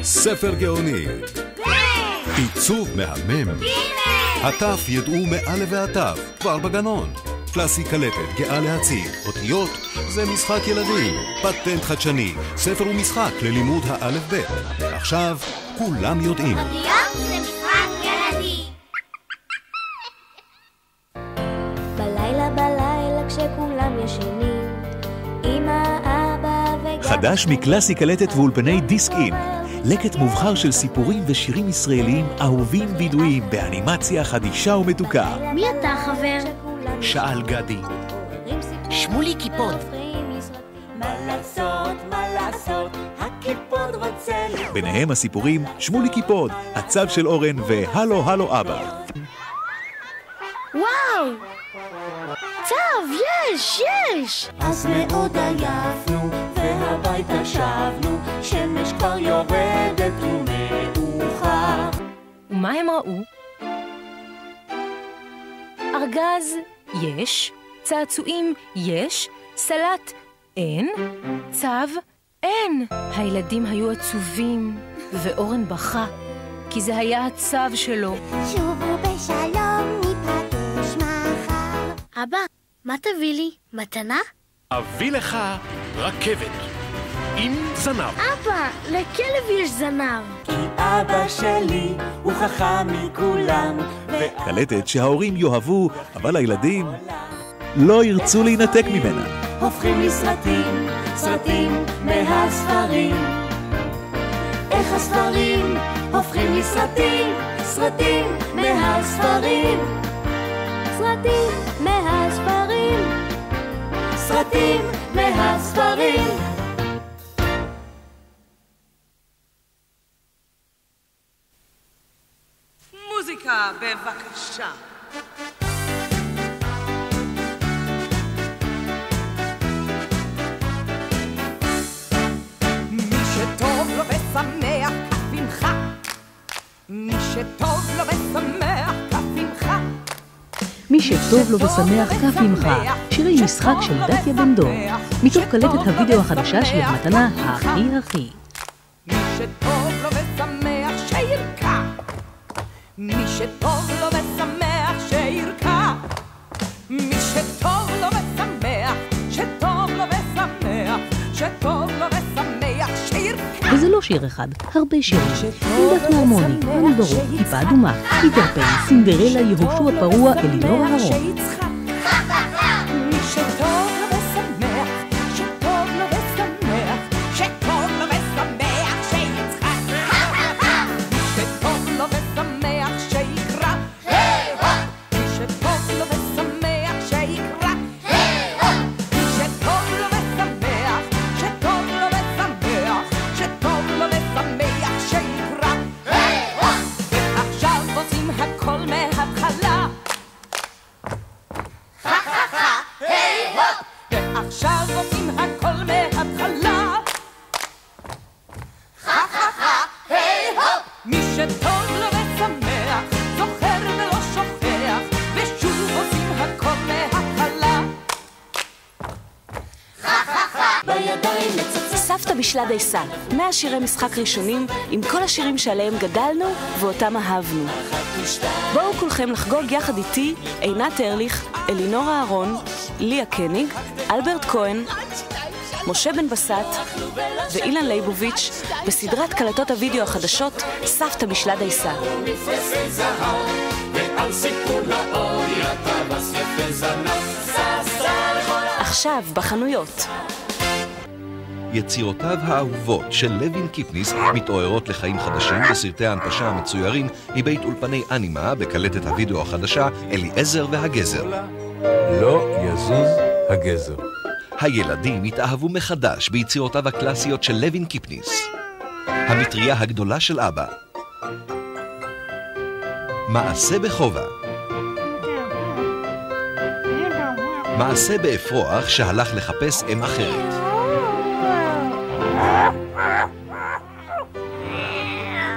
ספר גאוני, עיצוב מהמם, התף ידעו מאלף ועטף כבר בגנון. קלאסי קלטת גאה להציג אותיות, זה משחק ילדים, פטנט חדשני, ספר ומשחק ללימוד האלף בית. עכשיו כולם יודעים, אותיות זה משחק ילדים. בלילה כשכולם ישנים, אמא, אבא וגם חדש מקלאסי קלטת ואולפני דיסק אין, לקט מובחר של סיפורים ושירים ישראליים אהובים וידועים באנימציה חדישה ומתוקה. מי אתה חבר? שאל גדי. שמולי קיפוד. מה לעשות, הקיפוד רוצה לי. ביניהם הסיפורים שמולי קיפוד, הצב של אורן והלו הלו אבא. וואו! צב, יש! אז מאוד עייפנו והביתה שבנו, שמש כבר יורדת ומאוחר. ומה הם ראו? ארגז יש, צעצועים יש, סלט אין, צו אין. הילדים היו עצובים ואורן בכה, כי זה היה הצו שלו. שובו בשלום, ניפגש מחר. אבא, מה תביא לי? מתנה? אביא לך רכבת עם זנב. אבא, לכלב יש זנב. כי אבא שלי הוא חכם מכולם, קלטת שההורים יאהבו, אבל הילדים לא ירצו להינתק ממנה. הופכים לי סרטים מהספרים. איך הספרים הופכים לי סרטים מהספרים. סרטים מהספרים. מוזיקה בבקשה. מי שטוב לו ושמח כף עמך, מי שטוב לו ושמח כף עמך, מי שטוב לו ושמח כף עמך, שירי משחק של דתיה בן דור, מתוך קלטת הוידאו החדשה של המתנה הכי. מי שטוב לו ושמח שירקע, מי שטוב לו ושמח שירקע, מי שטוב לו ושמח, שטוב לו ושמח, שטוב לו ושמח שירקע. וזה לא שיר אחד, הרבה שירים. עם דפנה הרמוני, אני ברוך, כיפה אדומה, פיטר פן, סינדרלה, יהושע פרוע, אלינור אהרון. מי שטוב לו ושמח, שטוב לו ושמח, שטוב לו ושמח שיצחק. מי שטוב לו ושמח שיקרא, מי שטוב לו ושמח שיקרא, מי שטוב לו ושמח, שטוב לו ושמח, שטוב לו ושמח שיקרא. ועכשיו עושים הכל מההתחלה, ועכשיו עושים הכל מההתחלה. מי שטוב לו ושמח, זוכר ולא שוכח, ושוב עושים הכל מההתחלה. בידיים מצצה. סבתא בישלה דייסה, 100 שירי משחק ראשונים עם כל השירים שעליהם גדלנו ואותם אהבנו. בואו כולכם לחגוג יחד איתי, עינת ארליך, אלינור אהרון, ליה קניג, אלברט כהן, משה בן בסט ואילן ליבוביץ' בסדרת קלטות הוידאו החדשות סבתא בישלה דייסה. מפרסי זהב ועל סיפור לאור יתה בספר זנב ססה לכל עכשיו בחנויות. יצירותיו האהובות של לוין קיפניס מתעוררות לחיים חדשים בסרטי ההנפשה המצוירים מבית אולפני אנימה בקלטת הוידאו החדשה אליעזר והגזר. לא יזוז הגזר. הילדים התאהבו מחדש ביצירותיו הקלאסיות של לוין קיפניס. המטריה הגדולה של אבא. מעשה בחובה. מעשה באפרוח שהלך לחפש אם אחרת.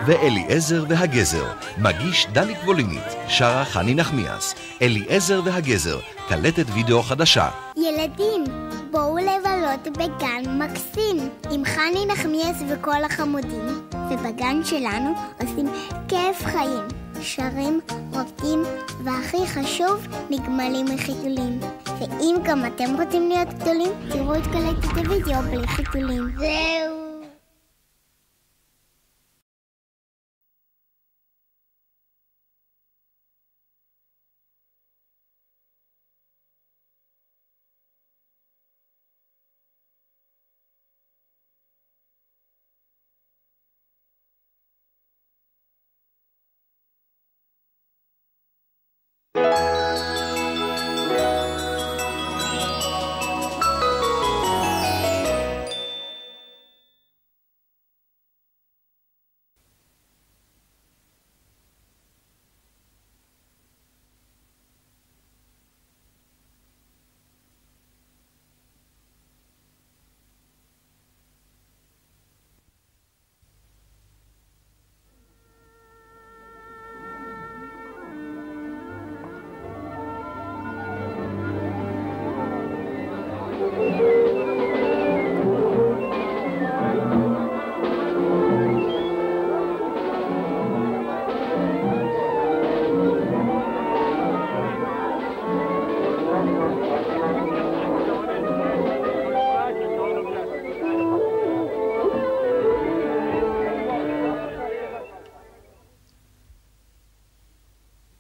ואליעזר והגזר, מגיש דליק וולינית, שרה חני נחמיאס. אליעזר והגזר, קלטת וידאו חדשה. ילדים, בואו לבלות להיות בגן מקסים עם חני נחמיאס וכל החמודים, ובגן שלנו עושים כיף חיים, שרים, רוקדים, והכי חשוב, נגמלים מחיתולים. ואם גם אתם רוצים להיות גדולים, תראו את קלטת הוידאו בלי חיתולים. זהו.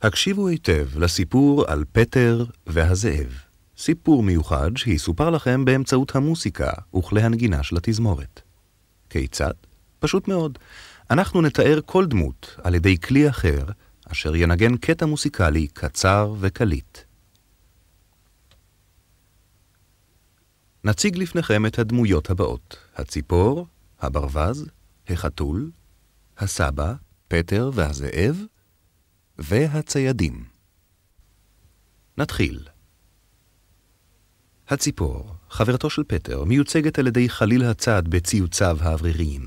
הקשיבו היטב לסיפור על פטר והזאב. סיפור מיוחד שיסופר לכם באמצעות המוסיקה וכלי הנגינה של התזמורת. כיצד? פשוט מאוד. אנחנו נתאר כל דמות על ידי כלי אחר, אשר ינגן קטע מוסיקלי קצר וקליט. נציג לפניכם את הדמויות הבאות: הציפור, הברווז, החתול, הסבא, פטר והזאב, והציידים. נתחיל. הציפור, חברתו של פטר, מיוצגת על ידי חליל הצד בציוציו האווריריים.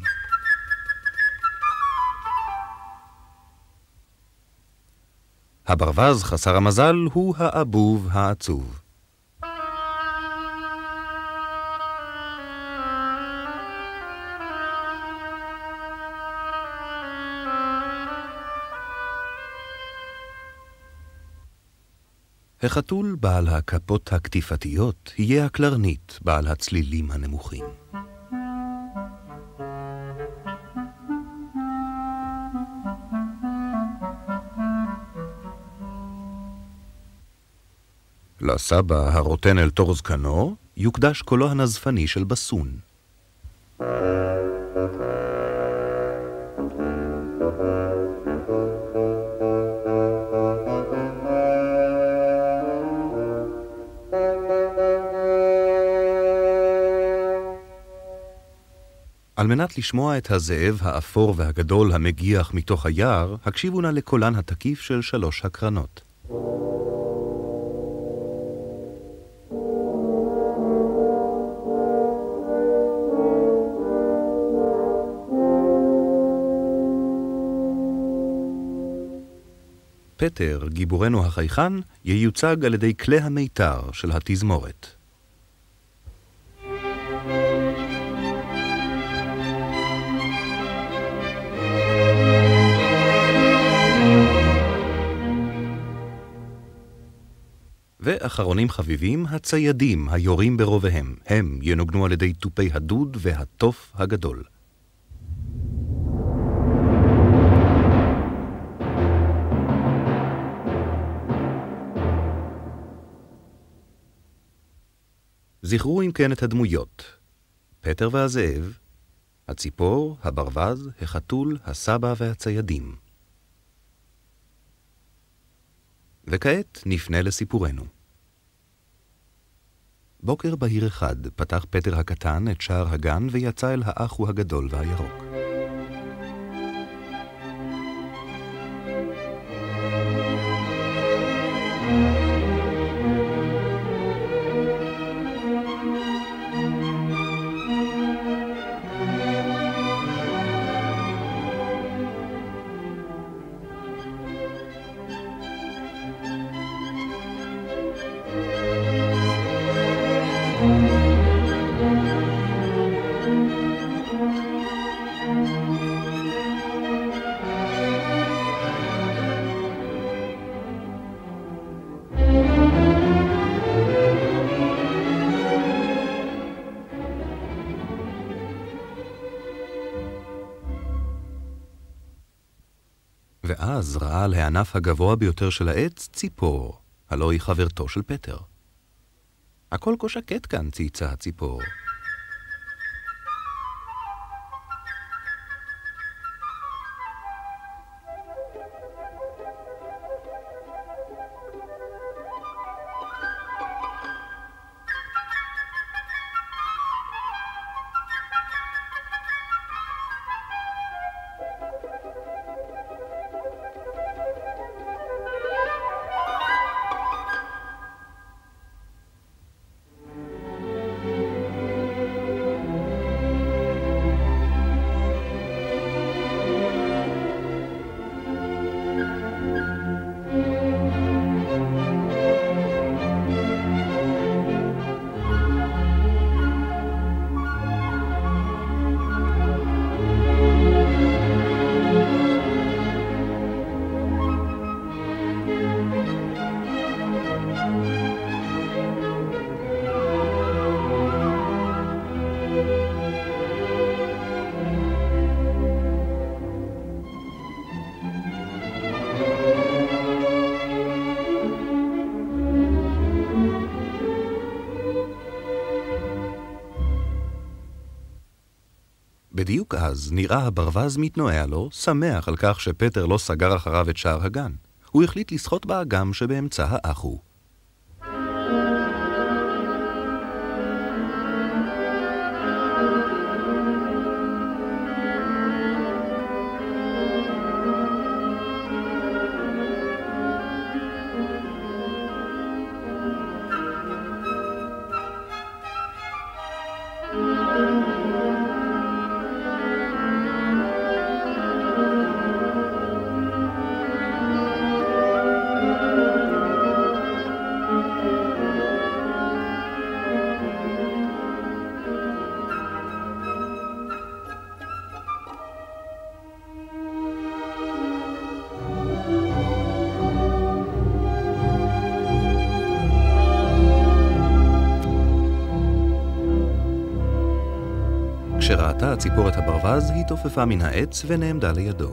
הברווז חסר המזל הוא האבוב העצוב. החתול בעל הכפות הכתיפתיות יהיה הקלרנית בעל הצלילים הנמוכים. לסבא הרוטן אל תור זקנו יוקדש קולו הנזפני של בסון. על מנת לשמוע את הזאב האפור והגדול המגיח מתוך היער, הקשיבו נא לקולן התקיף של 3 הקרנות. פטר, גיבורנו החייכן, ייוצג על ידי כלי המיתר של התזמורת. ואחרונים חביבים, הציידים היורים ברוביהם. הם ינוגנו על ידי טופי הדוד והטוף הגדול. זכרו אם כן את הדמויות: פטר והזאב, הציפור, הברווז, החתול, הסבא והציידים. וכעת נפנה לסיפורנו. בוקר בהיר אחד פתח פטר הקטן את שער הגן ויצא אל האחו הגדול והירוק. ואז ראה על הענף הגבוה ביותר של העץ ציפור, הלא היא חברתו של פטר. הכל כה שקט כאן, צייצה הציפור. בדיוק אז נראה הברווז מתנועע לו, שמח על כך שפטר לא סגר אחריו את שער הגן. הוא החליט לשחות באגם שבאמצע האחו. כשראתה הציפור את הברווז, היא תופפה מן העץ ונעמדה לידו.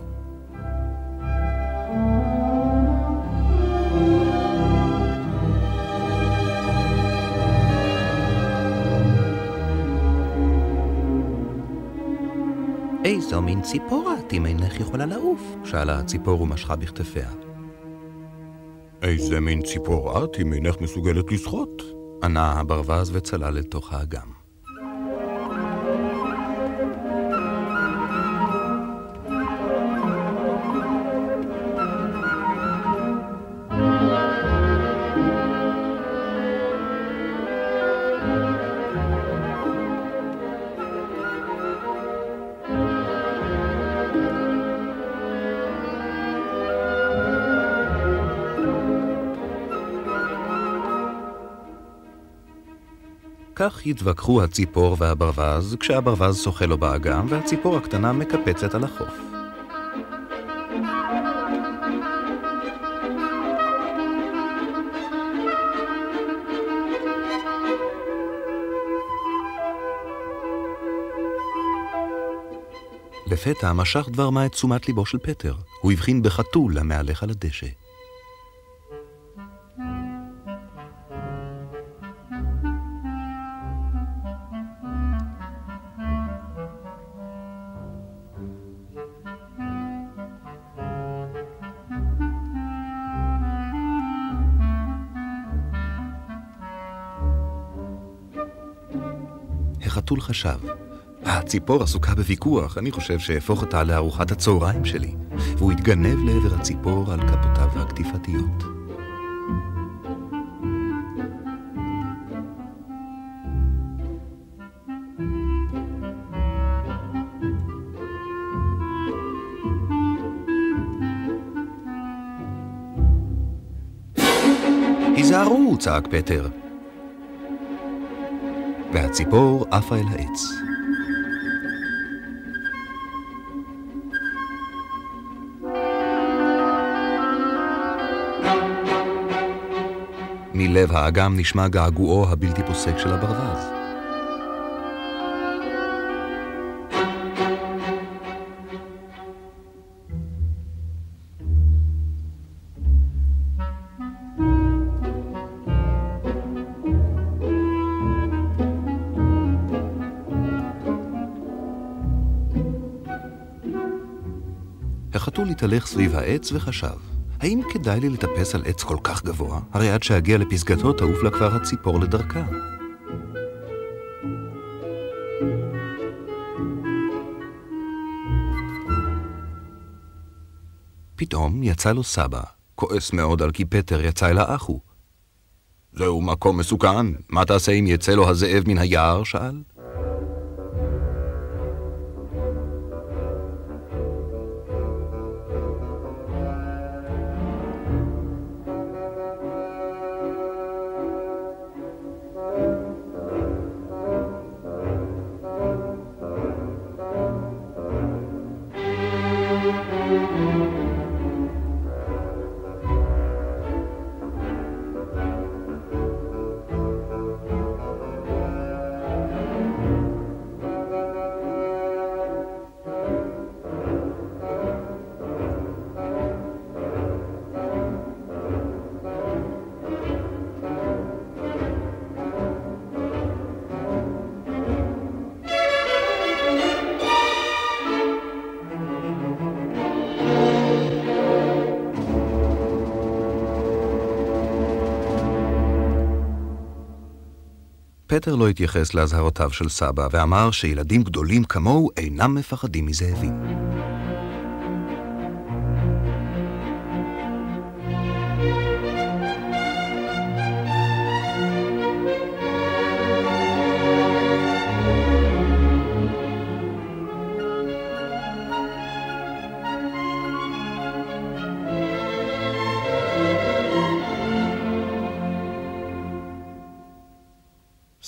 איזו מין ציפור את, אם אינך יכולה לעוף? שאלה הציפור ומשכה בכתפיה. איזה מין ציפור את, אם אינך מסוגלת לשחות? ענה הברווז וצלל לתוך האגם. כך התווכחו הציפור והברווז, כשהברווז שוחה לו באגם והציפור הקטנה מקפצת על החוף. לפתע משך דבר מה את תשומת ליבו של פטר. הוא הבחין בחתול המהלך על הדשא. החתול חשב, הציפור עסוקה בוויכוח, אני חושב שהפוך אותה לארוחת הצהריים שלי. והוא התגנב לעבר הציפור על כפותיו הקטיפתיות. היזהרו, צעק פטר. והציפור עפה אל העץ. מלב האגם נשמע געגועו הבלתי פוסק של הברווז. החתול התהלך סביב העץ וחשב, האם כדאי לי לטפס על עץ כל כך גבוה? הרי עד שאגיע לפסגתו תעוף לה כבר הציפור לדרכה. פתאום יצא לו סבא, כועס מאוד על כי פטר יצא אל האחו. זהו מקום מסוכן, מה תעשה אם יצא לו הזאב מן היער? שאל. פטר לא התייחס להזהרותיו של סבא ואמר שילדים גדולים כמוהו אינם מפחדים מזאבים.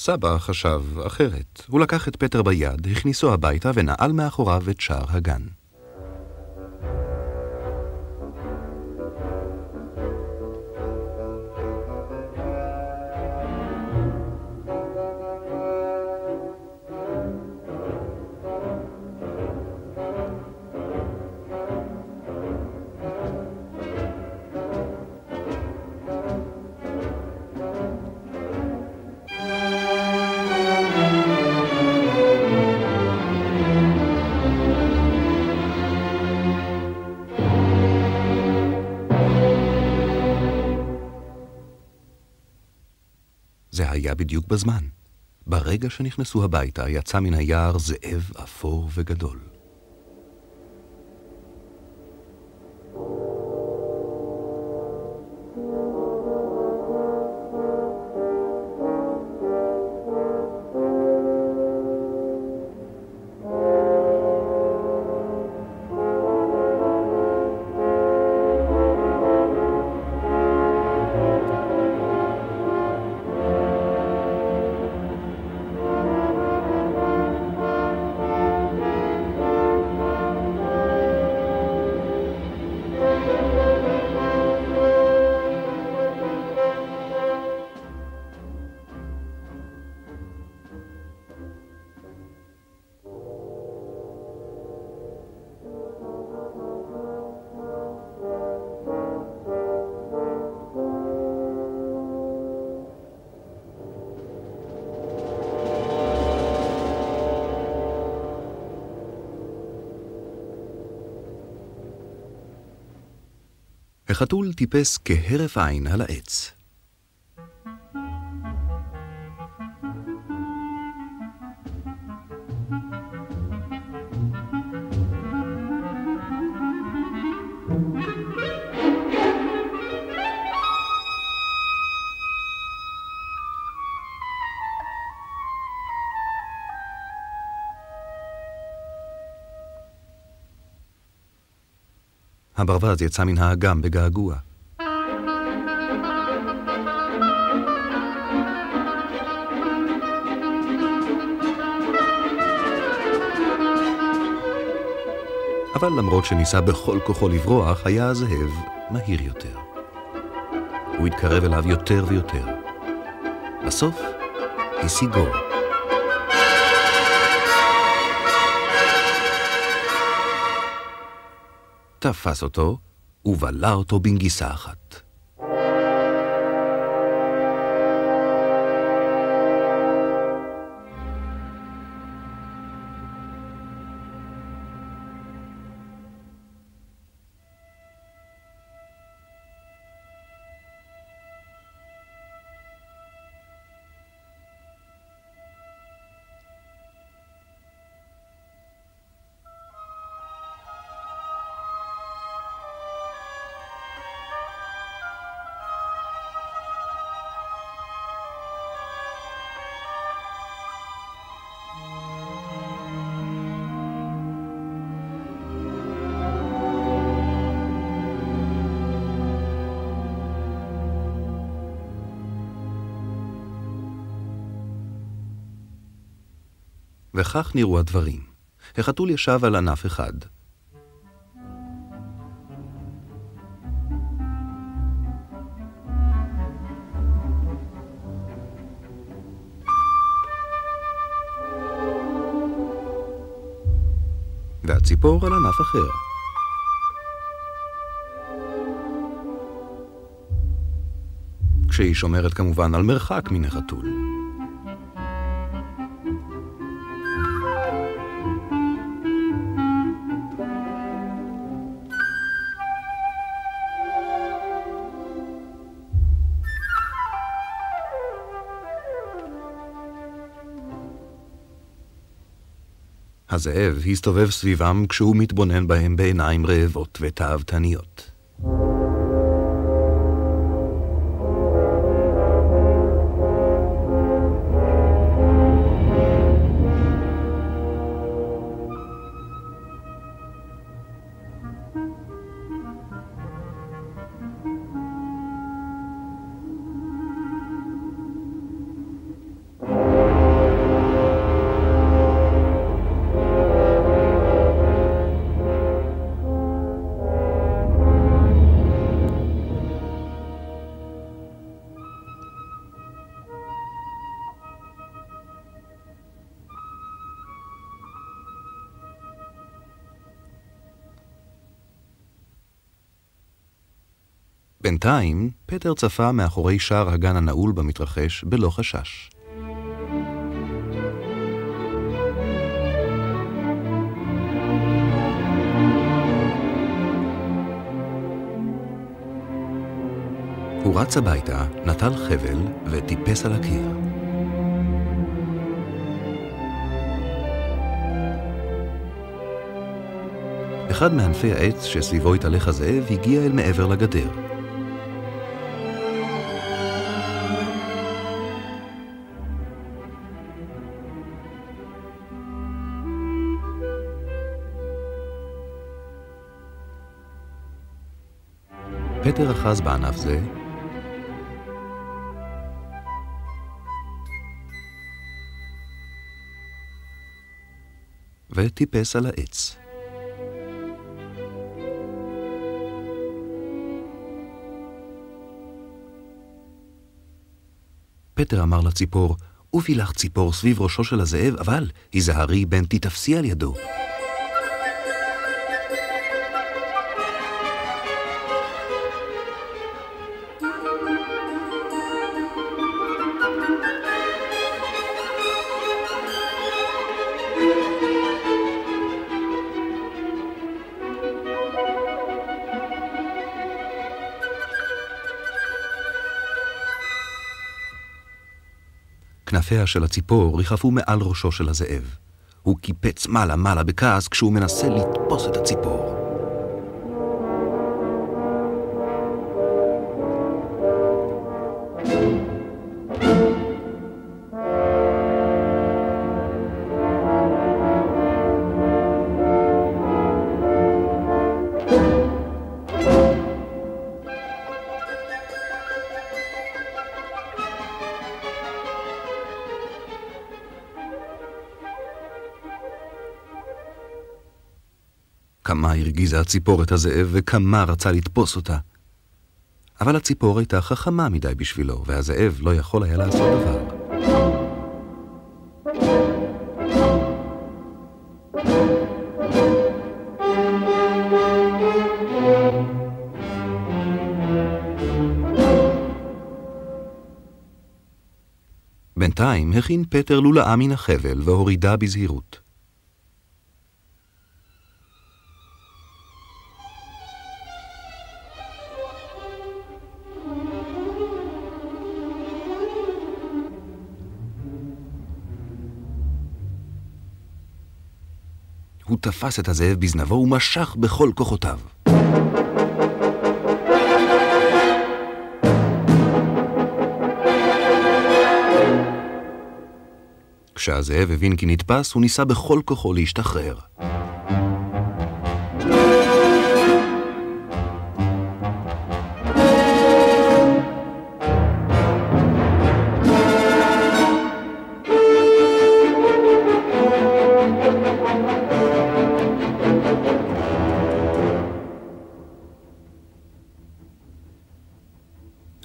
סבא חשב אחרת. הוא לקח את פטר ביד, הכניסו הביתה ונעל מאחוריו את שער הגן. זה היה בדיוק בזמן. ברגע שנכנסו הביתה, יצא מן היער זאב אפור וגדול. החתול טיפס כהרף עין על העץ. הברווז יצא מן האגם בגעגוע. אבל למרות שניסה בכל כוחו לברוח, היה הזאב מהיר יותר. הוא התקרב אליו יותר ויותר. בסוף השיגו. תפס אותו ובלע אותו בנגיסה אחת. וכך נראו הדברים. החתול ישב על ענף אחד. והציפור על ענף אחר. כשהיא שומרת כמובן על מרחק מן החתול. הזאב הסתובב סביבם כשהוא מתבונן בהם בעיניים רעבות ותאוותניות. בינתיים, פטר צפה מאחורי שער הגן הנעול במתרחש בלא חשש. הוא רץ הביתה, נטל חבל וטיפס על הקיר. אחד מענפי העץ שסביבו התהלך הזאב הגיע אל מעבר לגדר. פטר אחז בענף זה, וטיפס על העץ. פטר אמר לציפור, עופי לך ציפור סביב ראשו של הזאב, אבל היזהרי בן תתפסי על ידו. כנפיה של הציפור ריחפו מעל ראשו של הזאב. הוא קיפץ מעלה בכעס כשהוא מנסה לתפוס את הציפור. כמה הרגיזה הציפור את הזאב וכמה רצה לתפוס אותה. אבל הציפור הייתה חכמה מדי בשבילו, והזאב לא יכול היה לעשות דבר. בינתיים הכין פטר לולאה מן החבל והורידה בזהירות. הוא תפס את הזאב בזנבו ומשך בכל כוחותיו. כשהזאב הבין כי נתפס, הוא ניסה בכל כוחו להשתחרר.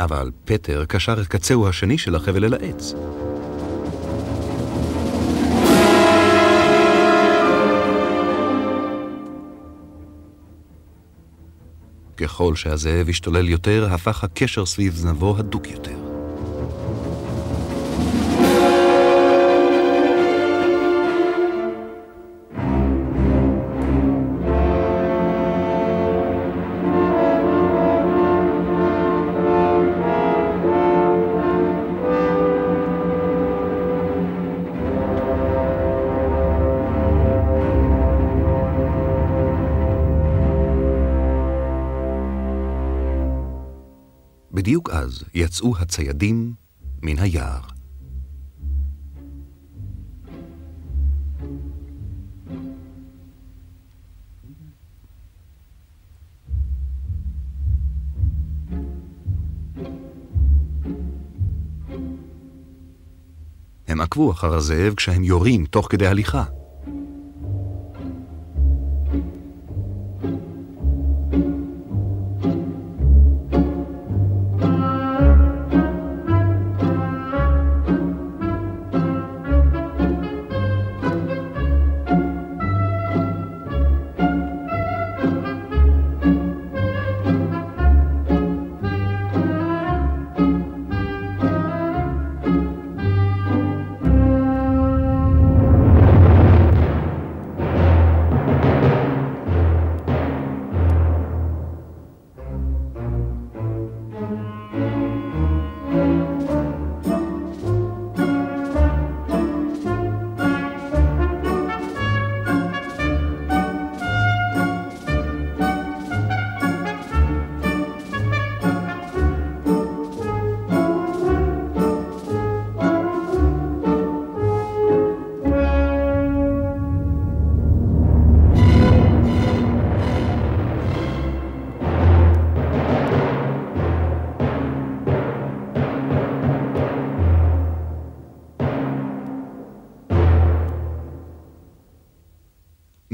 אבל פטר קשר את קצהו השני של החבל אל העץ. ככל שהזאב השתולל יותר, הפך הקשר סביב זנבו הדוק יותר. בדיוק אז יצאו הציידים מן היער. הם עקבו אחר הזאב כשהם יורים תוך כדי הליכה.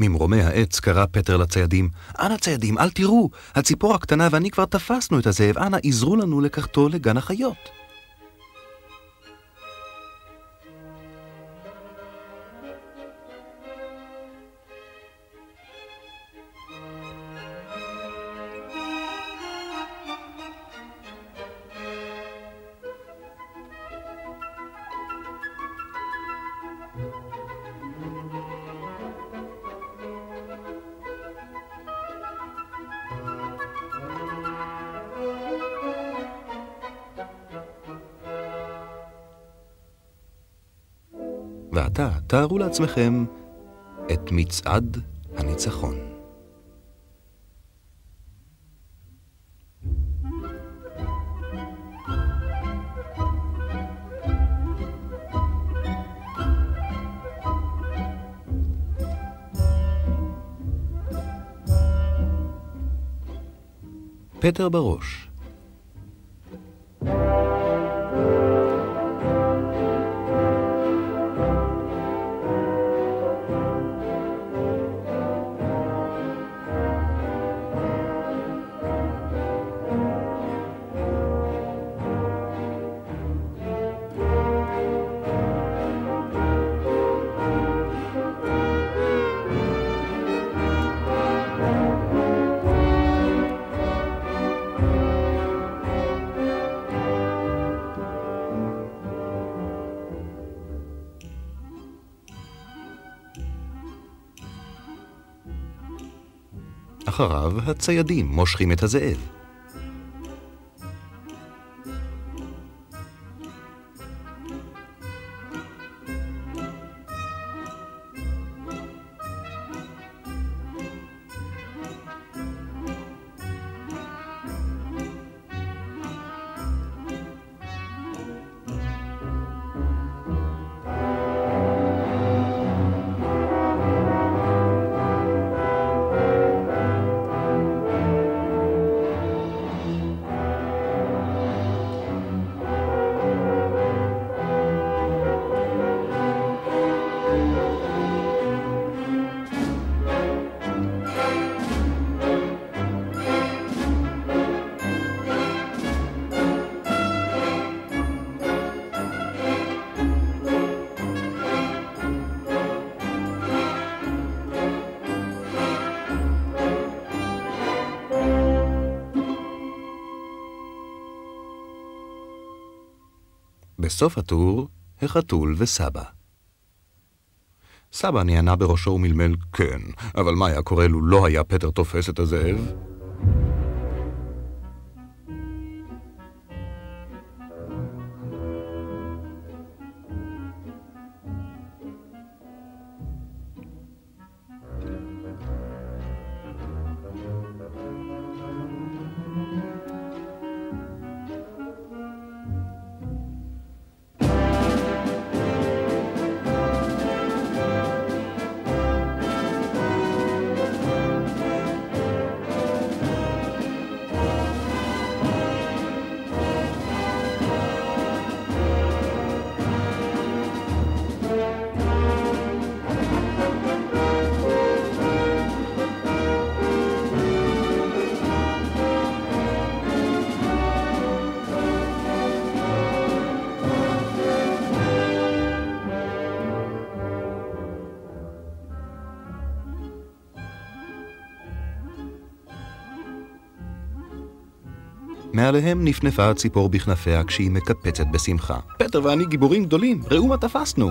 ממרומי העץ קרא פטר לציידים, אנא ציידים, אל תראו, הציפור הקטנה ואני כבר תפסנו את הזאב, אנא עזרו לנו לקחתו לגן החיות. ועתה תארו לעצמכם את מצעד הניצחון. פטר בראש. אחריו הציידים מושכים את הזאב. בסוף הטור, החתול וסבא. סבא נענה בראשו ומלמל, כן, אבל מה היה קורה לו לא היה פטר תופס את הזאב? מעליהם נפנפה הציפור בכנפיה כשהיא מקפצת בשמחה. פטר ואני גיבורים גדולים, ראו מה תפסנו.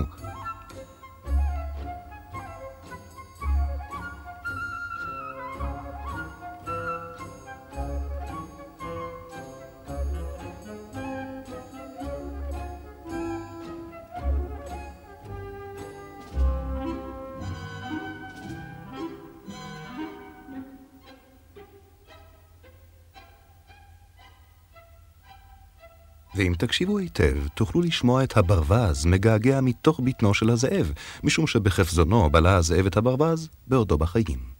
ואם תקשיבו היטב, תוכלו לשמוע את הברווז מגעגע מתוך בטנו של הזאב, משום שבחפזונו בלע הזאב את הברווז בעודו בחיים.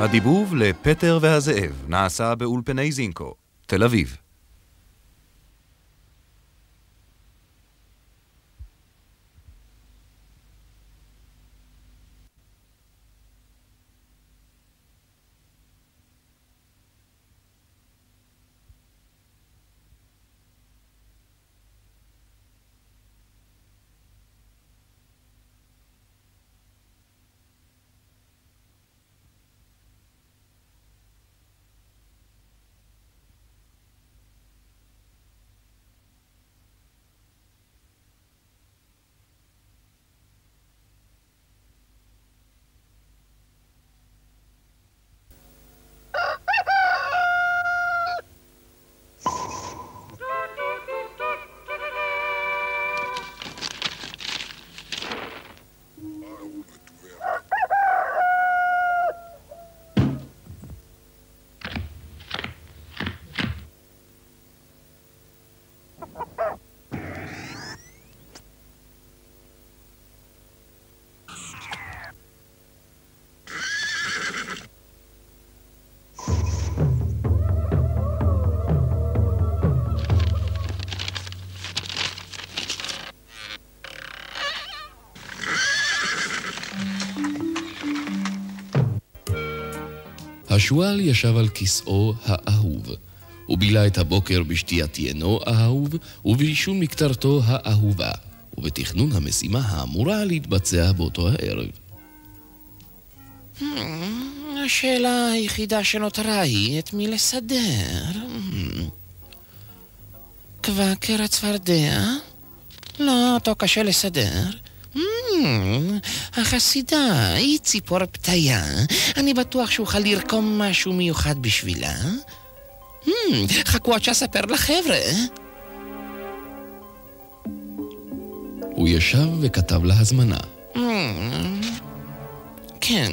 הדיבוב לפטר והזאב נעשה באולפני זינקו, תל אביב. השואל ישב על כיסאו האהוב. הוא בילה את הבוקר בשתיית ינו האהוב ובעישון מקטרתו האהובה, ובתכנון המשימה האמורה להתבצע באותו הערב. השאלה היחידה שנותרה היא את מי לסדר. קוואקר הצפרדע? לא, אותו קשה לסדר. החסידה, היא ציפור פתיה. אני בטוח שאוכל לרקום משהו מיוחד בשבילה. חכו עד שאספר לחבר'ה. הוא ישב וכתב לה הזמנה. כן,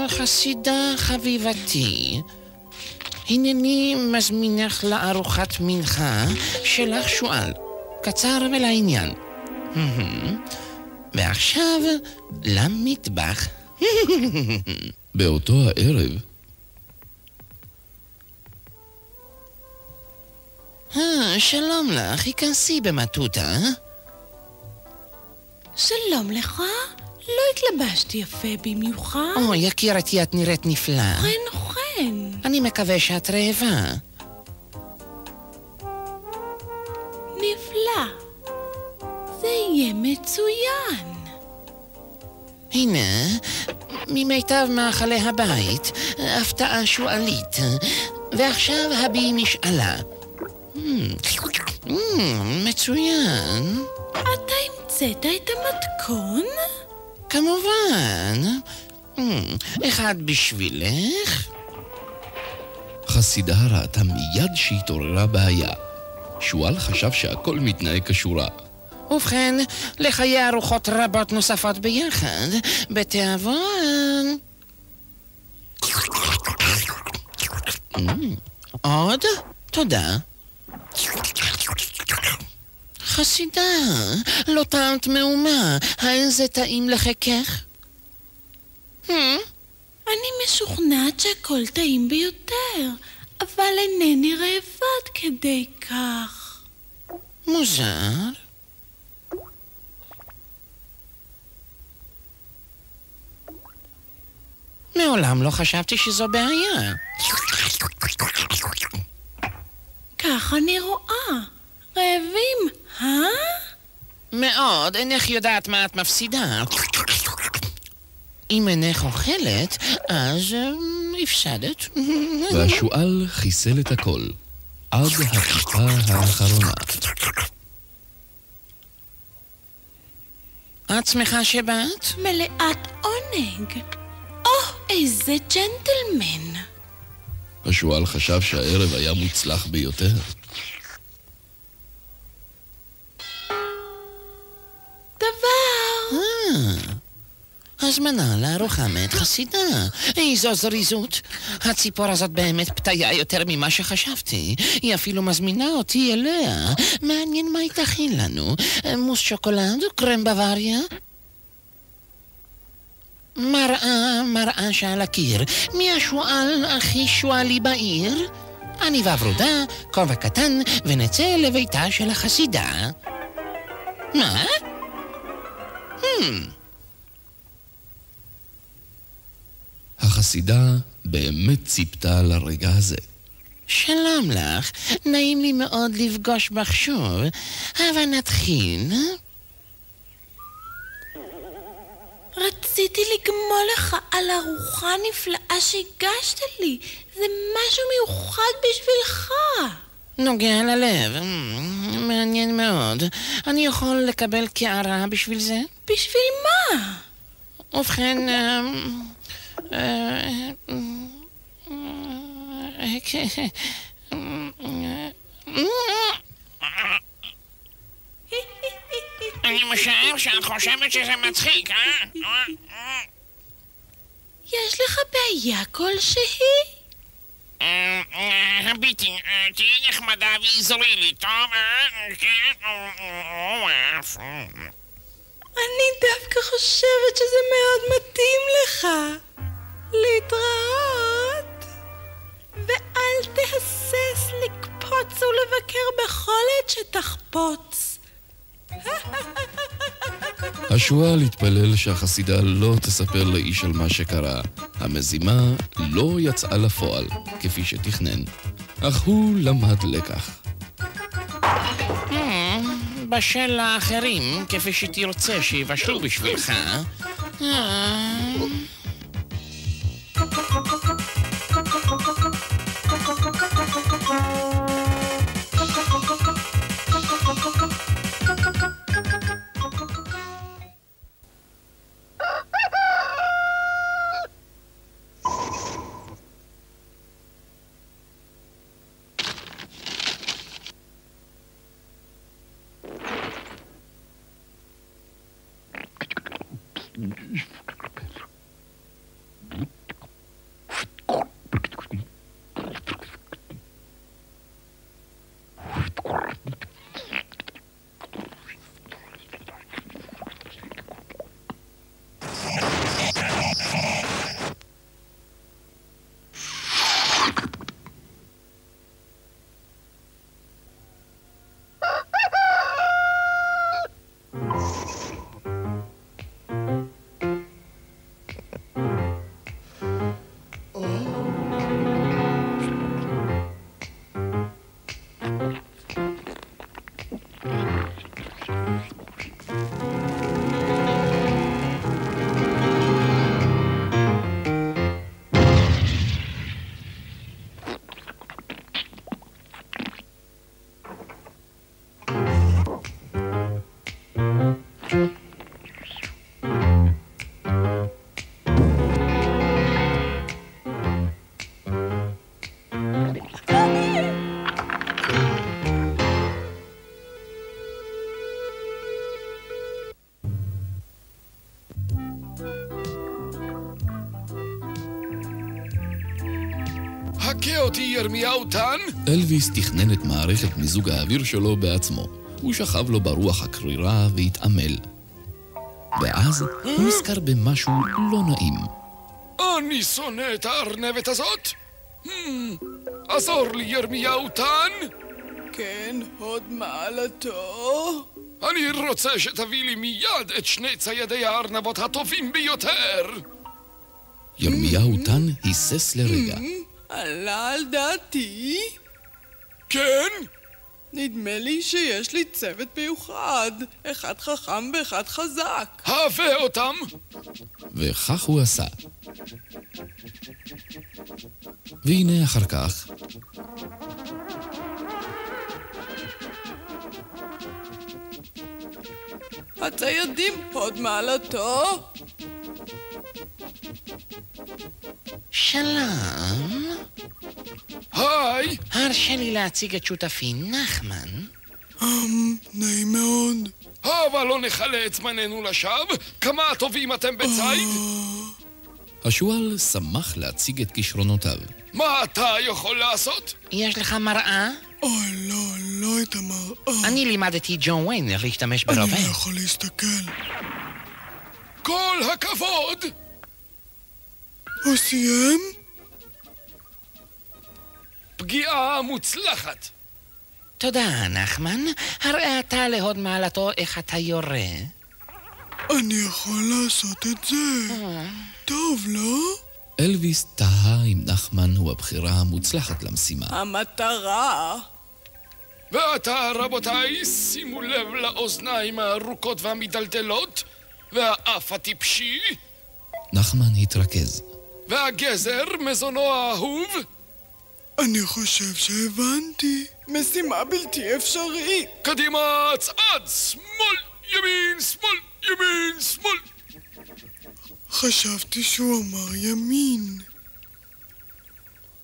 חסידה חביבתי, הנני מזמינך לארוחת מנחה שלך שואל, קצר ולעניין. ועכשיו למטבח. באותו הערב שלום לך, היכנסי במטוטה. שלום לך, לא התלבשתי יפה במיוחד. יקירתי, את נראית נפלא. כן. אני מקווה שאת רעבה. נפלא. זה יהיה מצוין. הנה, ממיטב מאכלי הבית, הפתעה שואלית. ועכשיו הבי משאלה. מצוין. אתה המצאת את המתכון? כמובן. אחד בשבילך. חסידה ראתה מיד שהתעוררה בעיה. שועל חשב שהכל מתנהג כשורה. ובכן, לחיי ארוחות רבות נוספות ביחד, בתיאבון. עוד? תודה. חסידה, לא טעמת מאומה, האין זה טעים לחכך? אני משוכנעת שהכל טעים ביותר, אבל אינני רעבה עד כדי כך. מוזר. מעולם לא חשבתי שזו בעיה. כך אני רואה. רעבים, מאוד, אינך יודעת מה את מפסידה. אם אינך אוכלת, אז הפסדת. והשועל חיסל את הכל, עד הטיפה האחרונה. את שמחה שבאת? מלאת עונג. איזה ג'נטלמן. השועל חשב שהערב היה מוצלח ביותר. הזמנה לארוחה מאת חסידה. איזו זריזות. הציפור הזאת באמת פתיה יותר ממה שחשבתי. היא אפילו מזמינה אותי אליה. מעניין מה היא תכין לנו. מוס שוקולד, קרם בוואריה. מראה שעל הקיר. מי השועל הכי שועלי בעיר? אני והברודה, כובע קטן, ונצא לביתה של החסידה. מה? החסידה באמת ציפתה לרגע הזה. שלום לך, נעים לי מאוד לפגוש בך שוב. אבל נתחיל. רציתי לגמול לך על ארוחה נפלאה שהגשת לי. זה משהו מיוחד בשבילך. נוגע ללב. מעניין מאוד. אני יכול לקבל קערה בשביל זה? בשביל מה? ובכן, אני משער שאת חושבת שזה מצחיק, יש לך בעיה כלשהי? הביטי, תהיי נחמדה ועזרי לי, טוב? אני דווקא חושבת שזה מאוד מתאים לך. להתראות. ואל תהסס לקפוץ ולבקר בכל עת שתחפוץ. השועל התפלל שהחסידה לא תספר לאיש על מה שקרה. המזימה לא יצאה לפועל, כפי שתכנן. אך הוא למד לקח. בשל לאחרים, כפי שתרצה שיבשלו בשבילך. הכה אותי ירמיהו טן? אלוויס תכנן את מערכת מיזוג האוויר שלו בעצמו. הוא שכב לו ברוח הקרירה והתעמל. ואז הוא נזכר במשהו לא נעים. אני שונא את הארנבת הזאת? עזור לי ירמיהו טן? כן, הוד מעלתו. אני רוצה שתביא לי מיד את שני ציידי הארנבות הטובים ביותר. ירמיהו טן היסס לרגע. עלה על דעתי? כן? נדמה לי שיש לי צוות מיוחד. אחד חכם ואחד חזק. הבא אותם. וכך הוא עשה. והנה אחר כך הציידים, הוד מעלתו. שלום. היי. הרשה לי להציג את שותפי נחמן. נעים מאוד. אבל לא נחלה את זמננו לשווא. כמה טובים אתם בצייד? השועל שמח להציג את כישרונותיו. מה אתה יכול לעשות? יש לך מראה? לא את המראה. אני לימדתי ג'ון ויינר להשתמש ברובה. אני לא יכול להסתכל. כל הכבוד! הוא סיים? פגיעה מוצלחת. תודה, נחמן. הראה אתה להוד מעלתו איך אתה יורה. אני יכול לעשות את זה. טוב, לא? אלוויס תהה אם נחמן הוא הבחירה המוצלחת למשימה. המטרה. ועתה, רבותיי, שימו לב לאוזניים הארוכות והמדלדלות, והאף הטיפשי. נחמן התרכז. והגזר, מזונו האהוב. אני חושב שהבנתי. משימה בלתי אפשרית. קדימה, צעד, שמאל, ימין, שמאל, ימין, שמאל. חשבתי שהוא אמר ימין.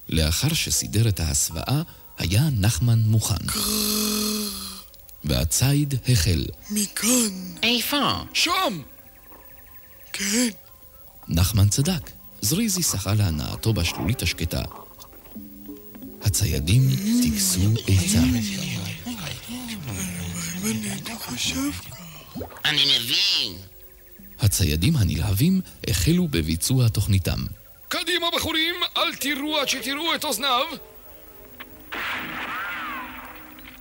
לאחר שסידר את ההסוואה, היה נחמן מוכן. והצייד החל. מכאן. איפה? שם. כן. נחמן צדק. זריזי שחה להנאתו בשלולית השקטה. הציידים תקסו עצה. אני מבין. הציידים הנלהבים החלו בביצוע תוכניתם. קדימה בחורים, אל תראו עד שתראו את אוזניו.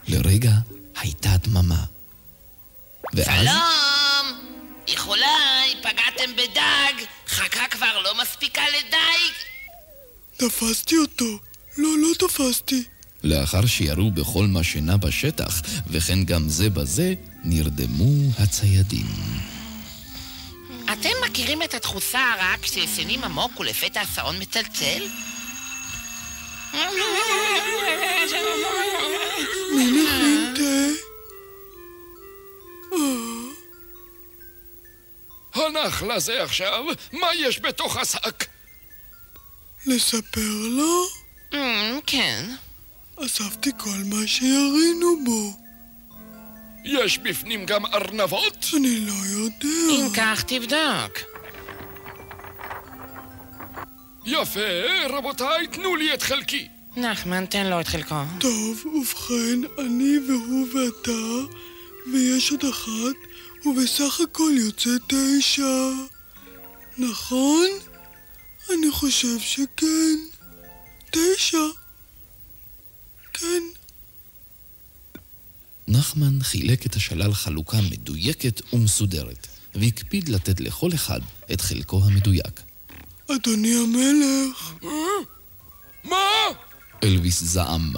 לרגע הייתה דממה. ואז... שלום! איחולי, פגעתם בדג. חכה כבר לא מספיקה לדייג. תפסתי אותו. לא תפסתי. לאחר שירו בכל מה שנע בשטח, וכן גם זה בזה, נרדמו הציידים. אתם מכירים את התחושה הרעה כשישנים עמוק ולפתע השעון מצלצל? מי מכין תה? הנח לזה עכשיו, מה יש בתוך השק? לספר לו? כן. אספתי כל מה שירינו בו. יש בפנים גם ארנבות? אני לא יודע. אם כך תבדוק. יפה, רבותיי, תנו לי את חלקי. נחמן, תן לו את חלקו. טוב, ובכן, אני והוא ואתה, ויש עוד אחת, ובסך הכל יוצא 9. נכון? אני חושב שכן. 9. כן. נחמן חילק את השלל חלוקה מדויקת ומסודרת, והקפיד לתת לכל אחד את חלקו המדויק. אדוני המלך. מה? אלוויס זעם.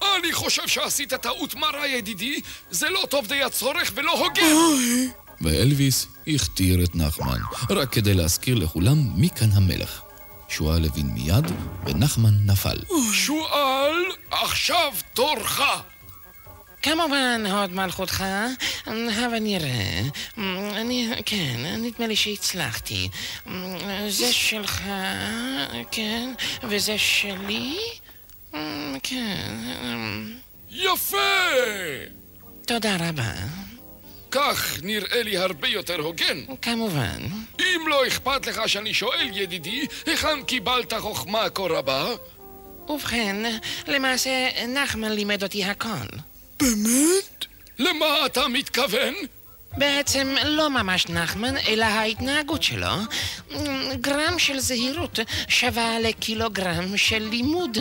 אני חושב שעשית טעות מרה, ידידי. זה לא טוב די הצורך ולא הוגן. ואלוויס הכתיר את נחמן, רק כדי להזכיר לכולם מי כאן המלך. שועל הבין מיד, ונחמן נפל. שועל, עכשיו תורך. כמובן, הוד מלכותך, אבל נראה. כן, נדמה לי שהצלחתי. זה שלך, כן, וזה שלי, כן. יפה! תודה רבה. כך נראה לי הרבה יותר הוגן. כמובן. אם לא אכפת לך שאני שואל, ידידי, היכן קיבלת חוכמה כה רבה? ובכן, למעשה נחמן לימד אותי הכל. באמת? למה אתה מתכוון? בעצם לא ממש נחמן, אלא ההתנהגות שלו. גרם של זהירות שווה לקילוגרם של לימוד.